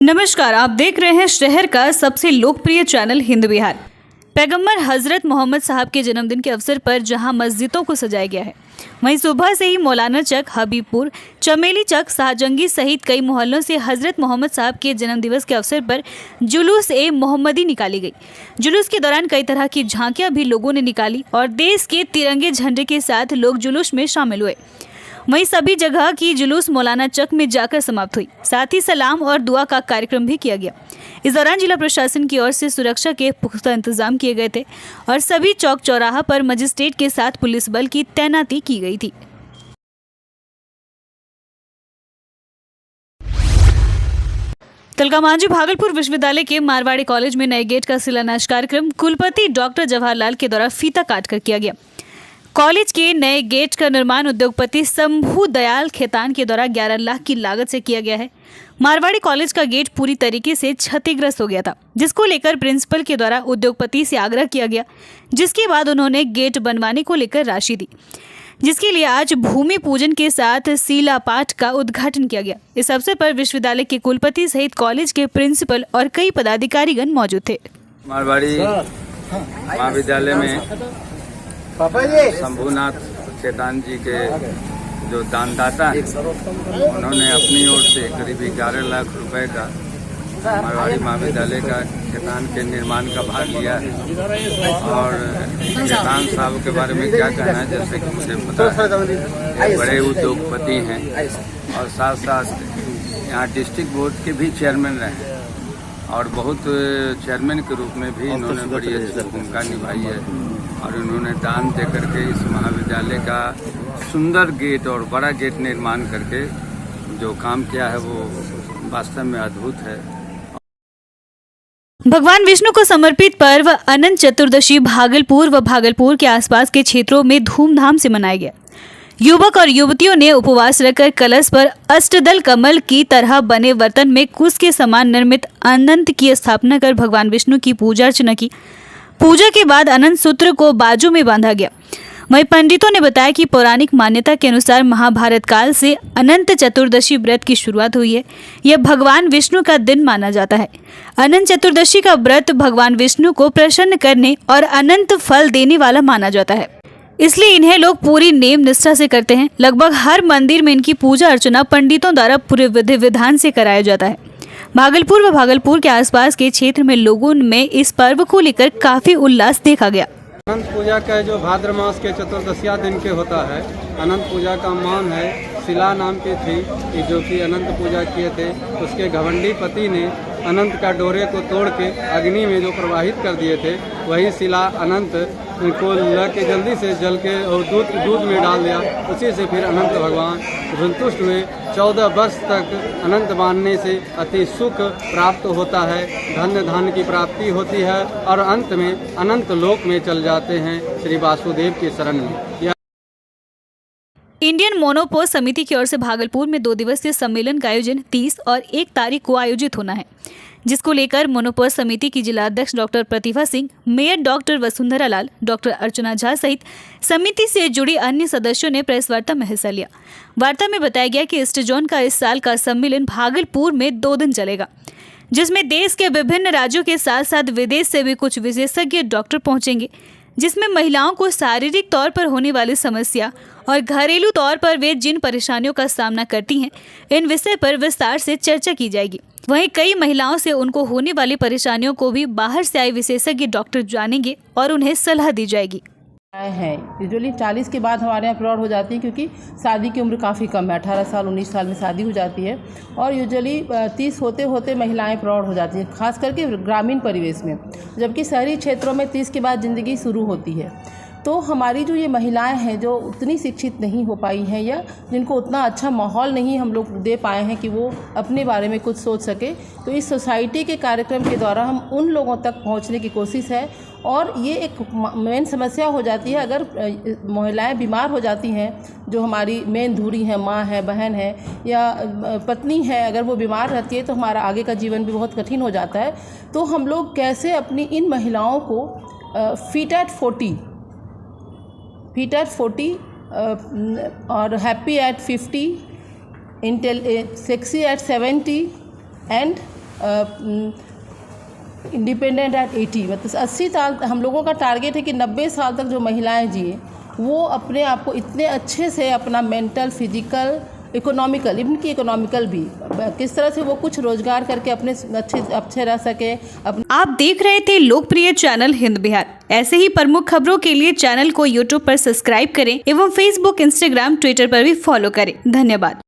नमस्कार, आप देख रहे हैं शहर का सबसे लोकप्रिय चैनल हिंद विहार। पैगंबर हजरत मोहम्मद साहब के जन्मदिन के अवसर पर जहां मस्जिदों को सजाया गया है, वहीं सुबह से ही मौलाना चक, हबीबपुर, चमेली चक, शाहजंगी सहित कई मोहल्लों से हजरत मोहम्मद साहब के जन्मदिवस के अवसर पर जुलूस ए मोहम्मदी निकाली गई। जुलूस के दौरान कई तरह की झांकियां भी लोगों ने निकाली और देश के तिरंगे झंडे के साथ लोग जुलूस में शामिल हुए। वहीं सभी जगह की जुलूस मौलाना चक में जाकर समाप्त हुई। साथ ही सलाम और दुआ का कार्यक्रम भी किया गया। इस दौरान जिला प्रशासन की ओर से सुरक्षा के पुख्ता इंतजाम किए गए थे और सभी चौक चौराहा पर मजिस्ट्रेट के साथ पुलिस बल की तैनाती की गई थी। तिलका-मांझी भागलपुर विश्वविद्यालय के मारवाड़ी कॉलेज में नए गेट का शिलान्यास कार्यक्रम कुलपति डॉक्टर जवाहरलाल के द्वारा फीता काटकर किया गया। कॉलेज के नए गेट का निर्माण उद्योगपति शंभू दयाल खेतान के द्वारा 11 लाख की लागत से किया गया है। मारवाड़ी कॉलेज का गेट पूरी तरीके से क्षतिग्रस्त हो गया था, जिसको लेकर प्रिंसिपल के द्वारा उद्योगपति से आग्रह किया गया, जिसके बाद उन्होंने गेट बनवाने को लेकर राशि दी, जिसके लिए आज भूमि पूजन के साथ शिला पाठ का उद्घाटन किया गया। इस अवसर पर विश्वविद्यालय के कुलपति सहित कॉलेज के प्रिंसिपल और कई पदाधिकारीगण मौजूद थे। मारवाड़ी महाविद्यालय में शंभूनाथ खेतान जी के जो दानदाता हैं, उन्होंने अपनी ओर से करीब 11 लाख रुपए का मारवाड़ी महाविद्यालय का खेतान के निर्माण का भार लिया है। और खेतान साहब के बारे में क्या कहना है, जैसे कि मुझे पता है बड़े उद्योगपति हैं और साथ साथ यहाँ डिस्ट्रिक्ट बोर्ड के भी चेयरमैन रहे और बहुत चेयरमैन के रूप में भी इन्होंने बड़ी अच्छी भूमिका निभाई है। और उन्होंने दान दे करके इस महाविद्यालय का सुंदर गेट और बड़ा गेट निर्माण करके जो काम किया है वो वास्तव में अद्भुत है। भगवान विष्णु को समर्पित पर्व अनंत चतुर्दशी भागलपुर व भागलपुर के आसपास के क्षेत्रों में धूमधाम से मनाया गया। युवक और युवतियों ने उपवास रखकर कलश पर अष्टदल कमल की तरह बने बर्तन में कुश के समान निर्मित अनंत की स्थापना कर भगवान विष्णु की पूजा अर्चना की। पूजा के बाद अनंत सूत्र को बाजू में बांधा गया। वहीं पंडितों ने बताया कि पौराणिक मान्यता के अनुसार महाभारत काल से अनंत चतुर्दशी व्रत की शुरुआत हुई है। यह भगवान विष्णु का दिन माना जाता है। अनंत चतुर्दशी का व्रत भगवान विष्णु को प्रसन्न करने और अनंत फल देने वाला माना जाता है, इसलिए इन्हें लोग पूरी नेम निष्ठा से करते हैं। लगभग हर मंदिर में इनकी पूजा अर्चना पंडितों द्वारा पूरे विधि विधान से कराया जाता है। भागलपुर व भागलपुर के आसपास के क्षेत्र में लोगों में इस पर्व को लेकर काफी उल्लास देखा गया। अनंत पूजा का जो भाद्र मास के चतुर्दशिया दिन के होता है, अनंत पूजा का मान है। शिला नाम की थी जो कि अनंत पूजा किए थे, उसके घमंडी पति ने अनंत का डोरे को तोड़ के अग्नि में जो प्रवाहित कर दिए थे, वही शिला अनंत को लेके जल्दी से जल के और दूध में डाल दिया। उसी से फिर अनंत भगवान संतुष्ट हुए। 14 वर्ष तक अनंत मानने से अति सुख प्राप्त होता है, धन्य धान्य की प्राप्ति होती है और अंत में अनंत लोक में चल जाते हैं श्री वासुदेव की शरण में। इंडियन मोनोपोल समिति की ओर से भागलपुर में 2 दिवसीय सम्मेलन का आयोजन 30 और 1 तारीख को आयोजित होना है, जिसको लेकर मोनोपोल समिति की जिला अध्यक्ष doctor Pratibha Singh, mayor doctor Vasundhara लाल, डॉक्टर अर्चना झा सहित समिति से जुड़ी अन्य सदस्यों ने प्रेस वार्ता में हिस्सा लिया। वार्ता में बताया गया कि ईस्ट जोन का इस साल का सम्मेलन भागलपुर में 2 दिन चलेगा, जिसमें देश के विभिन्न राज्यों के साथ साथ विदेश से भी कुछ विशेषज्ञ डॉक्टर पहुंचेंगे, जिसमें महिलाओं को शारीरिक तौर पर होने वाली समस्या और घरेलू तौर पर वे जिन परेशानियों का सामना करती हैं, इन विषय पर विस्तार से चर्चा की जाएगी। वहीं कई महिलाओं से उनको होने वाली परेशानियों को भी बाहर से आए विशेषज्ञ डॉक्टर जानेंगे और उन्हें सलाह दी जाएगी। हैं यूजुअली 40 के बाद हमारे यहाँ पीरियड हो जाती है, क्योंकि शादी की उम्र काफ़ी कम है, 18 साल 19 साल में शादी हो जाती है और यूजुअली 30 होते होते महिलाएं पीरियड हो जाती हैं, खास करके ग्रामीण परिवेश में, जबकि शहरी क्षेत्रों में 30 के बाद ज़िंदगी शुरू होती है। तो हमारी जो ये महिलाएं हैं जो उतनी शिक्षित नहीं हो पाई हैं या जिनको उतना अच्छा माहौल नहीं हम लोग दे पाए हैं कि वो अपने बारे में कुछ सोच सके, तो इस सोसाइटी के कार्यक्रम के द्वारा हम उन लोगों तक पहुंचने की कोशिश है। और ये एक मेन समस्या हो जाती है, अगर महिलाएं बीमार हो जाती हैं, जो हमारी मेन धुरी हैं, माँ है, बहन है या पत्नी है, अगर वो बीमार रहती है तो हमारा आगे का जीवन भी बहुत कठिन हो जाता है। तो हम लोग कैसे अपनी इन महिलाओं को फिट एट 40 और happy at 50, sexy at 70 and independent at 80, मतलब 80 साल हम लोगों का टारगेट है कि 90 साल तक जो महिलाएं जिए वो अपने आप को इतने अच्छे से अपना मेंटल, फिजिकल, इकोनॉमिकल, इवन की इकोनॉमिकल भी किस तरह से वो कुछ रोजगार करके अपने अच्छे रह सके। आप देख रहे थे लोकप्रिय चैनल हिंद बिहार। ऐसे ही प्रमुख खबरों के लिए चैनल को यूट्यूब पर सब्सक्राइब करें एवं फेसबुक, इंस्टाग्राम, ट्विटर पर भी फॉलो करें। धन्यवाद।